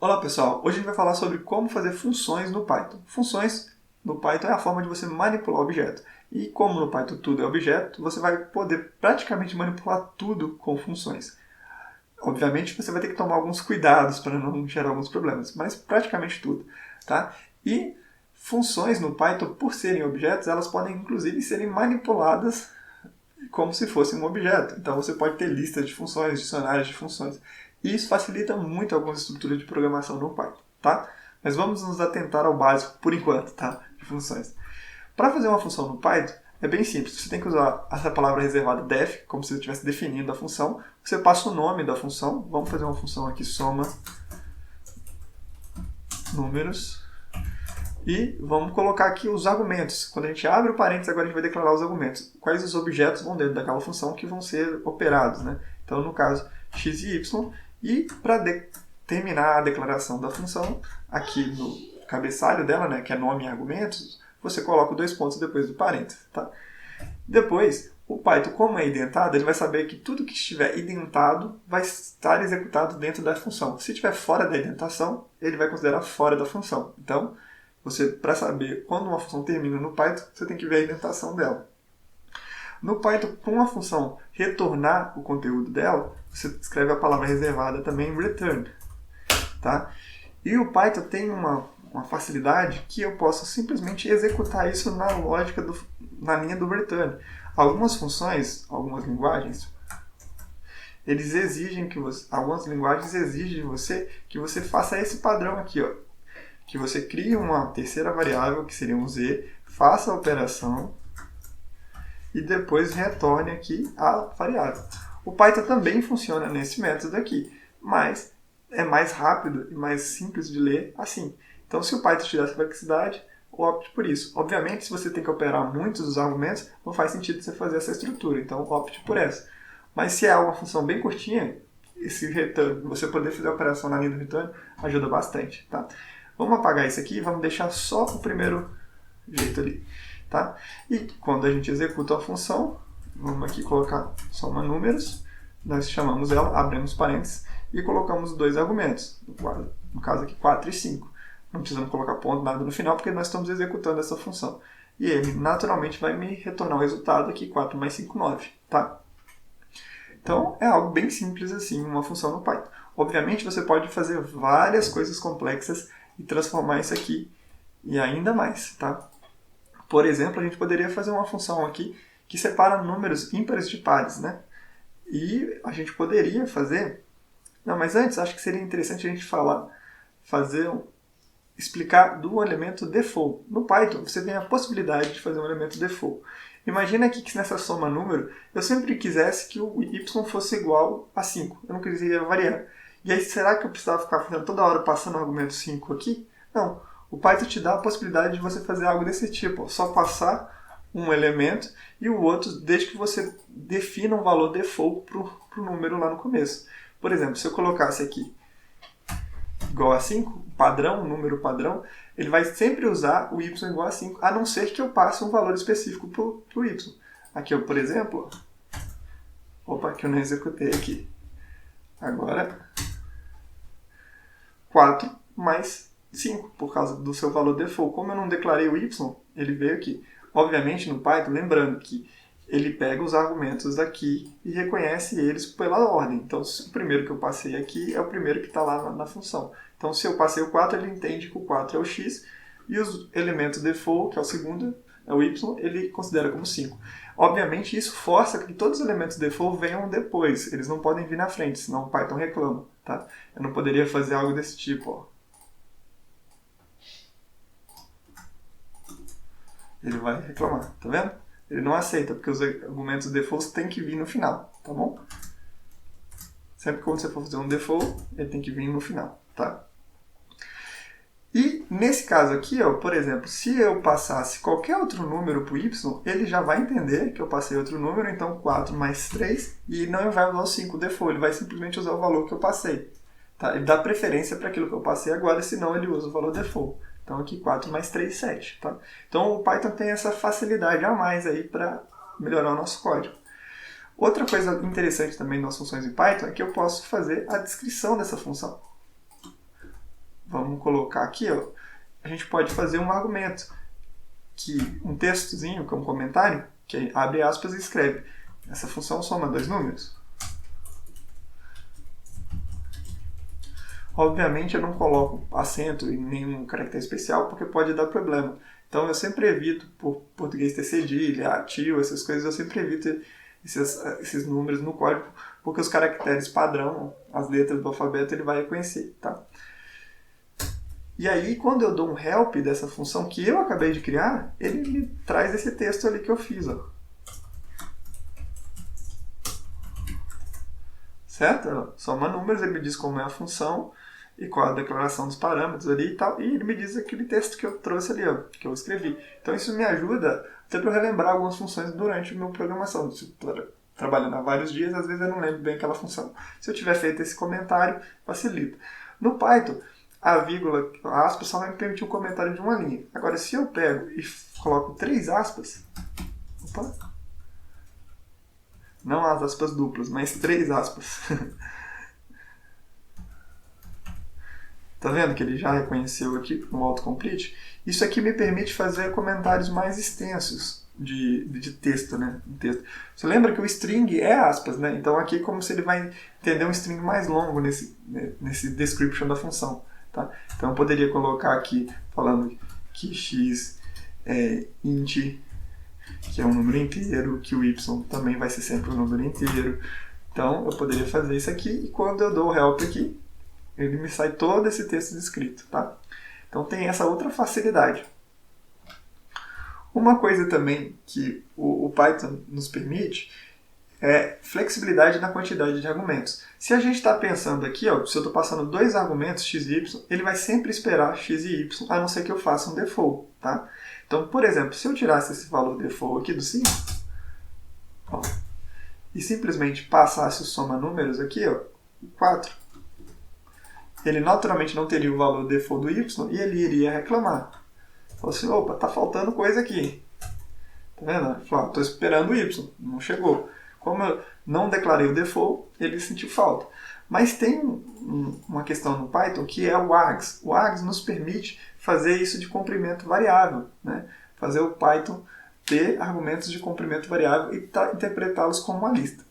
Olá pessoal, hoje a gente vai falar sobre como fazer funções no Python. Funções no Python é a forma de você manipular objeto. E como no Python tudo é objeto, você vai poder praticamente manipular tudo com funções. Obviamente você vai ter que tomar alguns cuidados para não gerar alguns problemas, mas praticamente tudo. Tá? E funções no Python, por serem objetos, elas podem inclusive serem manipuladas como se fosse um objeto. Então você pode ter listas de funções, dicionários de funções. E isso facilita muito algumas estruturas de programação no Python, tá? Mas vamos nos atentar ao básico por enquanto, tá? De funções. Para fazer uma função no Python, é bem simples. Você tem que usar essa palavra reservada def, como se você estivesse definindo a função. Você passa o nome da função. Vamos fazer uma função aqui, soma números. E vamos colocar aqui os argumentos. Quando a gente abre o parênteses, agora a gente vai declarar os argumentos. Quais os objetos vão dentro daquela função que vão ser operados, né? Então, no caso, x e y. E para terminar a declaração da função, aqui no cabeçalho dela, né, que é nome e argumentos, você coloca 2 pontos depois do parênteses. Tá? Depois, o Python, como é identado, ele vai saber que tudo que estiver identado vai estar executado dentro da função. Se estiver fora da indentação, ele vai considerar fora da função. Então, para saber quando uma função termina no Python, você tem que ver a indentação dela. No Python, com uma função retornar o conteúdo dela, você escreve a palavra reservada também return. Tá? E o Python tem uma facilidade que eu posso simplesmente executar isso na lógica, na linha do return. Algumas funções, algumas linguagens, algumas linguagens exigem de você que você faça esse padrão aqui, ó. Que você crie uma terceira variável, que seria um z, faça a operação e depois retorne aqui a variável. O Python também funciona nesse método aqui, mas é mais rápido e mais simples de ler assim. Então, se o Python te dá essa flexibilidade, opte por isso. Obviamente, se você tem que operar muitos dos argumentos, não faz sentido você fazer essa estrutura, então opte por essa. Mas se é uma função bem curtinha, esse return, você poder fazer a operação na linha do return, ajuda bastante. Tá? Vamos apagar isso aqui e vamos deixar só o primeiro jeito ali. Tá? E quando a gente executa a função, vamos aqui colocar soma números, nós chamamos ela, abrimos parênteses e colocamos 2 argumentos, no caso aqui 4 e 5. Não precisamos colocar ponto, nada no final, porque nós estamos executando essa função. E ele naturalmente vai me retornar o resultado aqui, 4 mais 5, 9. Tá? Então é algo bem simples assim, uma função no Python. Obviamente você pode fazer várias coisas complexas e transformar isso aqui e ainda mais, tá? Por exemplo, a gente poderia fazer uma função aqui que separa números ímpares de pares, né? E a gente poderia fazer... Não, mas antes, acho que seria interessante a gente explicar do elemento default. No Python, você tem a possibilidade de fazer um elemento default. Imagina aqui que nessa soma número, eu sempre quisesse que o y fosse igual a 5. Eu não queria variar. E aí, será que eu precisava ficar fazendo toda hora passando o argumento 5 aqui? Não. O Python te dá a possibilidade de você fazer algo desse tipo. Só passar um elemento e o outro, desde que você defina um valor default para o número lá no começo. Por exemplo, se eu colocasse aqui igual a 5, padrão, número padrão, ele vai sempre usar o y igual a 5, a não ser que eu passe um valor específico para o y. Aqui, por exemplo, que eu não executei aqui. Agora, 4 mais 5, por causa do seu valor default. Como eu não declarei o y, ele veio aqui. Obviamente, no Python, lembrando que ele pega os argumentos daqui e reconhece eles pela ordem. Então, o primeiro que eu passei aqui é o primeiro que está lá na função. Então, se eu passei o 4, ele entende que o 4 é o x, e os elementos default, que é o segundo, é o y, ele considera como 5. Obviamente, isso força que todos os elementos default venham depois. Eles não podem vir na frente, senão o Python reclama. Tá? Eu não poderia fazer algo desse tipo. Ó. Ele vai reclamar, tá vendo? Ele não aceita, porque os argumentos default têm que vir no final, tá bom? Sempre que você for fazer um default, ele tem que vir no final, tá? E nesse caso aqui, ó, por exemplo, se eu passasse qualquer outro número para o y, ele já vai entender que eu passei outro número, então 4 mais 3, e não vai usar o 5 default, ele vai simplesmente usar o valor que eu passei. Tá? Ele dá preferência para aquilo que eu passei agora, senão ele usa o valor default. Então aqui 4 mais 3, 7. Tá? Então o Python tem essa facilidade a mais aí para melhorar o nosso código. Outra coisa interessante também nas funções em Python é que eu posso fazer a descrição dessa função. vamos colocar aqui, ó, a gente pode fazer um argumento, um textozinho, que é um comentário, que abre aspas e escreve. Essa função soma 2 números. Obviamente eu não coloco acento em nenhum caractere especial, porque pode dar problema. Então eu sempre evito, por português ter cedilha, tio, essas coisas, eu sempre evito esses números no código, porque os caracteres padrão, as letras do alfabeto, ele vai reconhecer, tá? E aí, quando eu dou um help dessa função que eu acabei de criar, ele me traz esse texto ali que eu fiz, ó. Certo? Soma números, ele me diz como é a função e qual a declaração dos parâmetros ali e tal, e ele me diz aquele texto que eu trouxe ali, ó, que eu escrevi. Então isso me ajuda até para eu relembrar algumas funções durante a minha programação. Trabalhando há vários dias, às vezes eu não lembro bem aquela função. Se eu tiver feito esse comentário, facilita. No Python, a vírgula, a aspas, só vai me permitir um comentário de uma linha. Agora, se eu pego e coloco 3 aspas, não as aspas duplas, mas 3 aspas. Tá vendo que ele já reconheceu aqui no autocomplete? Isso aqui me permite fazer comentários mais extensos de texto, né? Você lembra que o string é aspas, né? Então aqui é como se ele vai entender um string mais longo nesse description da função. Tá? Então eu poderia colocar aqui falando que x é int, que é um número inteiro, que o y também vai ser sempre um número inteiro. Então eu poderia fazer isso aqui e quando eu dou o help aqui, ele me sai todo esse texto descrito, tá? Então tem essa outra facilidade. Uma coisa também que o Python nos permite é flexibilidade na quantidade de argumentos. Se a gente está pensando aqui, ó, se eu estou passando 2 argumentos x e y, ele vai sempre esperar x e y, a não ser que eu faça um default, tá? Então, por exemplo, se eu tirasse esse valor default aqui do 5, ó, e simplesmente passasse o soma números aqui, ó, 4, ele naturalmente não teria o valor default do y e ele iria reclamar. Falou assim, opa, tá faltando coisa aqui. Tá vendo? Ele falou, tô esperando o y, não chegou. Como eu não declarei o default, ele sentiu falta. Mas tem uma questão no Python que é o args. O args nos permite fazer isso de comprimento variável, né? Fazer o Python ter argumentos de comprimento variável e interpretá-los como uma lista.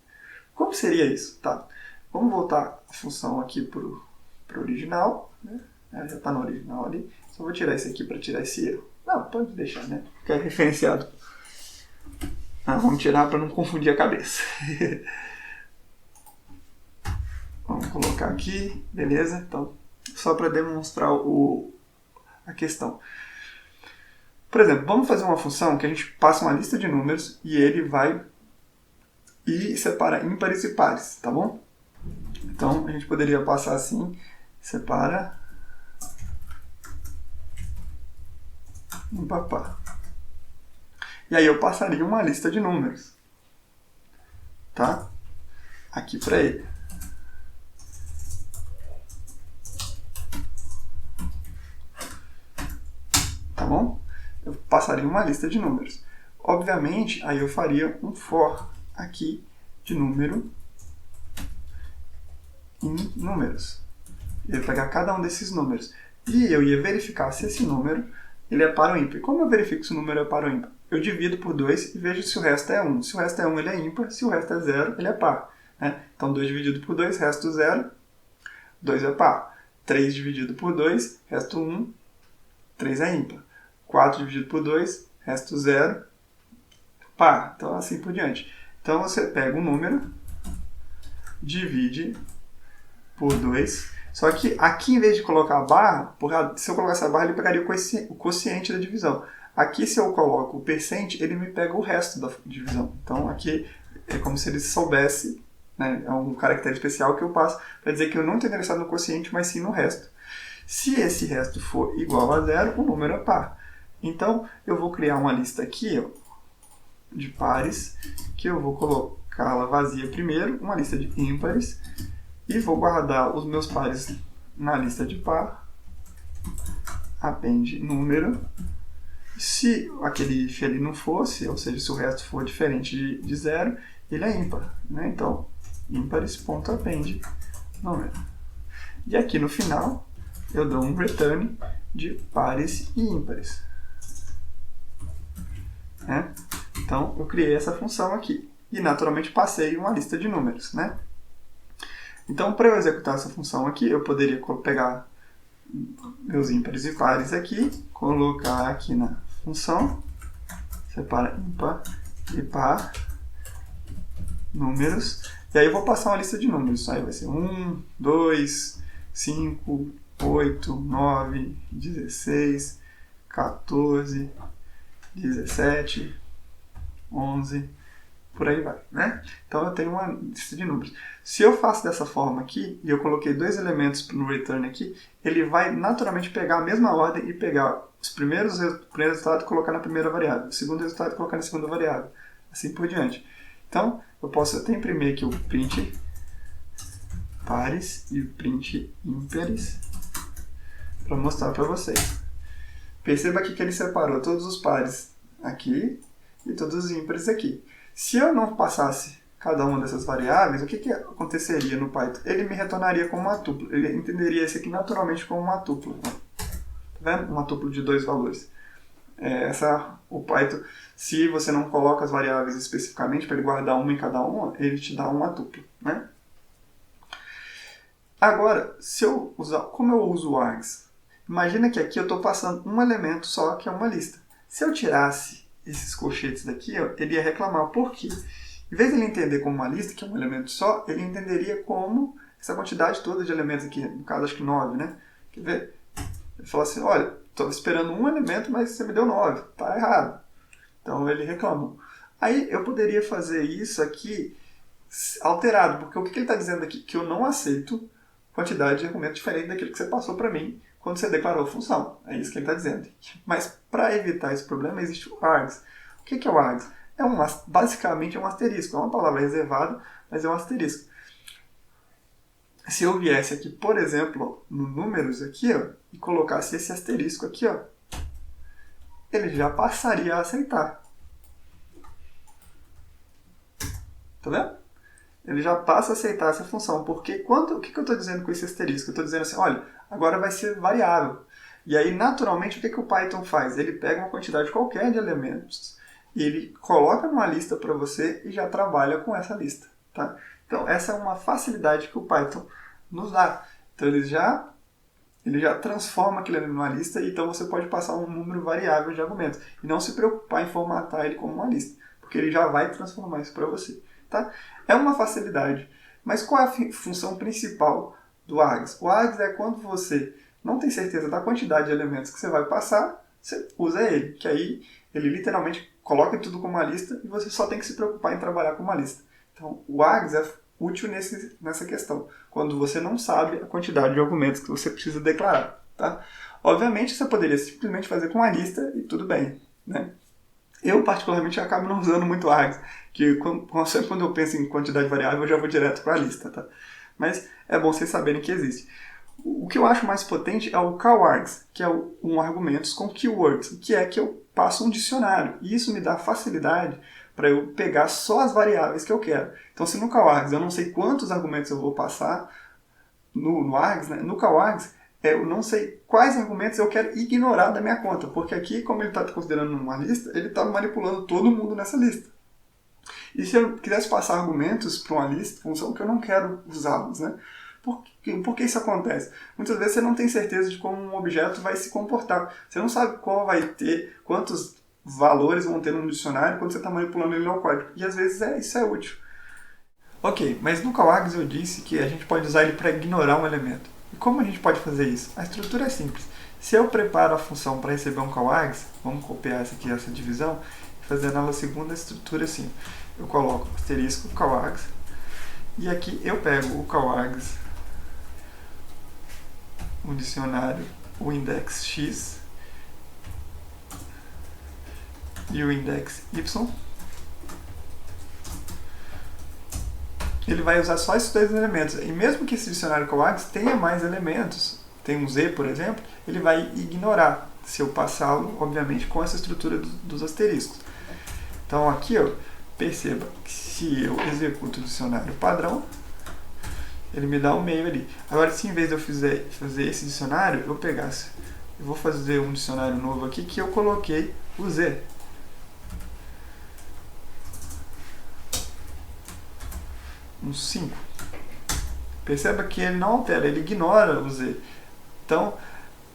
Como seria isso? Tá. Vamos voltar a função aqui para o original, né? Já está no original ali. Só vou tirar esse aqui para tirar esse erro. Não, pode deixar, né? Porque é referenciado. Vamos tirar para não confundir a cabeça. Vamos colocar aqui, beleza? Então, só para demonstrar a questão. Por exemplo, vamos fazer uma função que a gente passa uma lista de números e ele vai e separa ímpares e pares, tá bom? Então, a gente poderia passar assim, separa ímpar par. E aí eu passaria uma lista de números, tá? Aqui para ele. Tá bom? Eu passaria uma lista de números. Obviamente, aí eu faria um for aqui de número em números. Eu ia pegar cada um desses números. E eu ia verificar se esse número ele é par ou ímpar. E como eu verifico se o número é par ou ímpar? Eu divido por 2 e vejo se o resto é 1. Se o resto é 1, ele é ímpar. Se o resto é 0, ele é par. Né? Então, 2 dividido por 2, resto 0, 2 é par. 3 dividido por 2, resto 1, 3 é ímpar. 4 dividido por 2, resto 0, par. Então, assim por diante. Então, você pega um número, divide por 2. Só que aqui, em vez de colocar a barra, se eu colocasse a barra, ele pegaria o quociente da divisão. Aqui, se eu coloco o percent, ele me pega o resto da divisão. Então, aqui é como se ele soubesse, né? É um caractere especial que eu passo para dizer que eu não estou interessado no quociente, mas sim no resto. Se esse resto for igual a 0, o número é par. Então, eu vou criar uma lista aqui, ó, de pares, que eu vou colocá-la vazia primeiro, uma lista de ímpares, e vou guardar os meus pares na lista de par, append número. Se aquele if ali não fosse, ou seja, se o resto for diferente de 0, ele é ímpar. Né? Então, ímpares.append número. E aqui no final, eu dou um return de pares e ímpares. Né? Então, eu criei essa função aqui. E, naturalmente, passei uma lista de números. Né? Então, para eu executar essa função aqui, eu poderia pegar meus ímpares e pares aqui, colocar aqui na função, separa ímpar e par, números, e aí eu vou passar uma lista de números. Aí vai ser 1, 2, 5, 8, 9, 16, 14, 17, 11, por aí vai, né? Então eu tenho uma lista de números. Se eu faço dessa forma aqui, e eu coloquei dois elementos no return aqui, ele vai naturalmente pegar a mesma ordem e pegar os primeiros resultados e colocar na primeira variável, o segundo resultado e colocar na segunda variável, assim por diante. Então, eu posso até imprimir aqui o print pares e o print ímpares para mostrar para vocês. Perceba aqui que ele separou todos os pares aqui e todos os ímpares aqui. Se eu não passasse cada uma dessas variáveis, o que aconteceria no Python? Ele me retornaria como uma tupla. Ele entenderia isso aqui naturalmente como uma tupla. Tá vendo? Uma tupla de dois valores. O Python, se você não coloca as variáveis especificamente para ele guardar uma em cada uma, ele te dá uma tupla. Né? Agora, como eu uso o args? Imagina que aqui eu estou passando um elemento só, que é uma lista. Se eu tirasse esses colchetes daqui, ele ia reclamar. Por quê? Em vez de ele entender como uma lista, que é um elemento só, ele entenderia como essa quantidade toda de elementos aqui. No caso, acho que 9, né? Quer ver? Ele fala assim, olha, estou esperando um elemento, mas você me deu 9. Está errado. Então, ele reclamou. Aí, eu poderia fazer isso aqui alterado, porque o que ele está dizendo aqui? Que eu não aceito quantidade de argumento diferente daquilo que você passou para mim quando você declarou a função. É isso que ele está dizendo. Mas, para evitar esse problema, existe o args. O que é o args? Basicamente é um asterisco. É uma palavra reservada, mas é um asterisco. Se eu viesse aqui, por exemplo, no números aqui, e colocasse esse asterisco aqui, ele já passaria a aceitar. Tá vendo? Ele já passa a aceitar essa função. Porque o que eu estou dizendo com esse asterisco? Eu estou dizendo assim, olha, agora vai ser variável. E aí, naturalmente, o que o Python faz? Ele pega uma quantidade qualquer de elementos e ele coloca numa lista para você e já trabalha com essa lista. Tá? Então, essa é uma facilidade que o Python nos dá. Então, ele já transforma aquele elemento numa lista, e então você pode passar um número variável de argumentos. E não se preocupar em formatar ele como uma lista, porque ele já vai transformar isso para você. Tá? É uma facilidade. Mas qual é a função principal do args? O args é quando você não tem certeza da quantidade de elementos que você vai passar, você usa ele, que aí ele literalmente coloca tudo como uma lista e você só tem que se preocupar em trabalhar com uma lista. Então, o args é útil nessa questão, quando você não sabe a quantidade de argumentos que você precisa declarar. Tá? Obviamente, você poderia simplesmente fazer com uma lista e tudo bem. Né? Eu, particularmente, acabo não usando muito args, que sempre quando eu penso em quantidade variável, eu já vou direto para a lista. Tá? Mas é bom vocês saberem que existe. O que eu acho mais potente é o cowargs, que é um argumentos com keywords, que é que eu passo um dicionário. E isso me dá facilidade para eu pegar só as variáveis que eu quero. Então, se no cowargs eu não sei quantos argumentos eu vou passar no args, né? No cowargs eu não sei quais argumentos eu quero ignorar da minha conta, porque aqui, como ele está considerando uma lista, ele está manipulando todo mundo nessa lista. E se eu quisesse passar argumentos para uma lista, função que eu não quero usá-los, né? Por que isso acontece? Muitas vezes você não tem certeza de como um objeto vai se comportar. Você não sabe qual vai ter, quantos valores vão ter no dicionário quando você está manipulando ele no código. E às vezes isso é útil. Ok, mas no cowargs eu disse que a gente pode usar ele para ignorar um elemento. E como a gente pode fazer isso? A estrutura é simples. Se eu preparo a função para receber um cowargs, vamos copiar essa divisão, e fazer a segunda estrutura assim. Eu coloco asterisco cowargs, e aqui eu pego o cowargs, o dicionário, o index x e o index y. Ele vai usar só esses dois elementos. E mesmo que esse dicionário cowards tenha mais elementos, tem um z, por exemplo, ele vai ignorar se eu passá-lo, obviamente, com essa estrutura dos asteriscos. Então aqui, perceba que se eu executo o dicionário padrão, ele me dá o meio ali. Agora, se em vez de eu fazer esse dicionário, eu pegasse, eu vou fazer um dicionário novo aqui que eu coloquei o Z. Um 5. Perceba que ele não altera, ele ignora o Z. Então,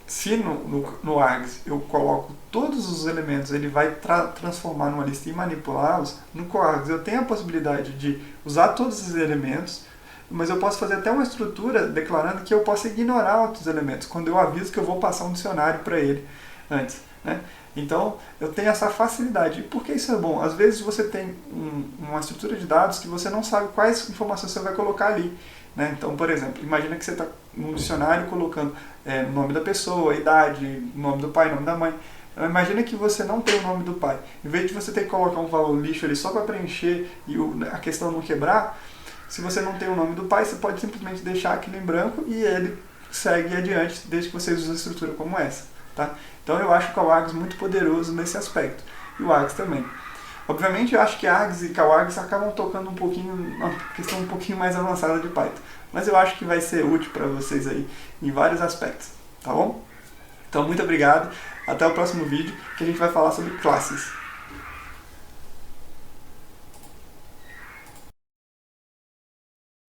se no args eu coloco todos os elementos, ele vai transformar numa lista e manipulá-los, no coargs eu tenho a possibilidade de usar todos esses elementos, mas eu posso fazer até uma estrutura declarando que eu posso ignorar outros elementos, quando eu aviso que eu vou passar um dicionário para ele antes, né? Então, eu tenho essa facilidade. E por que isso é bom? Às vezes você tem uma estrutura de dados que você não sabe quais informações você vai colocar ali, né? Então, por exemplo, imagina que você está num dicionário colocando o nome da pessoa, a idade, o nome do pai, o nome da mãe. Então, imagina que você não tem o nome do pai. Em vez de você ter que colocar um valor lixo ali só para preencher e a questão não quebrar, se você não tem o nome do pai, você pode simplesmente deixar aquilo em branco e ele segue adiante desde que você use uma estrutura como essa. Tá? Então eu acho o coargs muito poderoso nesse aspecto. E o args também. Obviamente eu acho que args e coargs acabam tocando um pouquinho, uma questão um pouquinho mais avançada de Python. Mas eu acho que vai ser útil para vocês aí em vários aspectos. Tá bom? Então muito obrigado. Até o próximo vídeo que a gente vai falar sobre classes.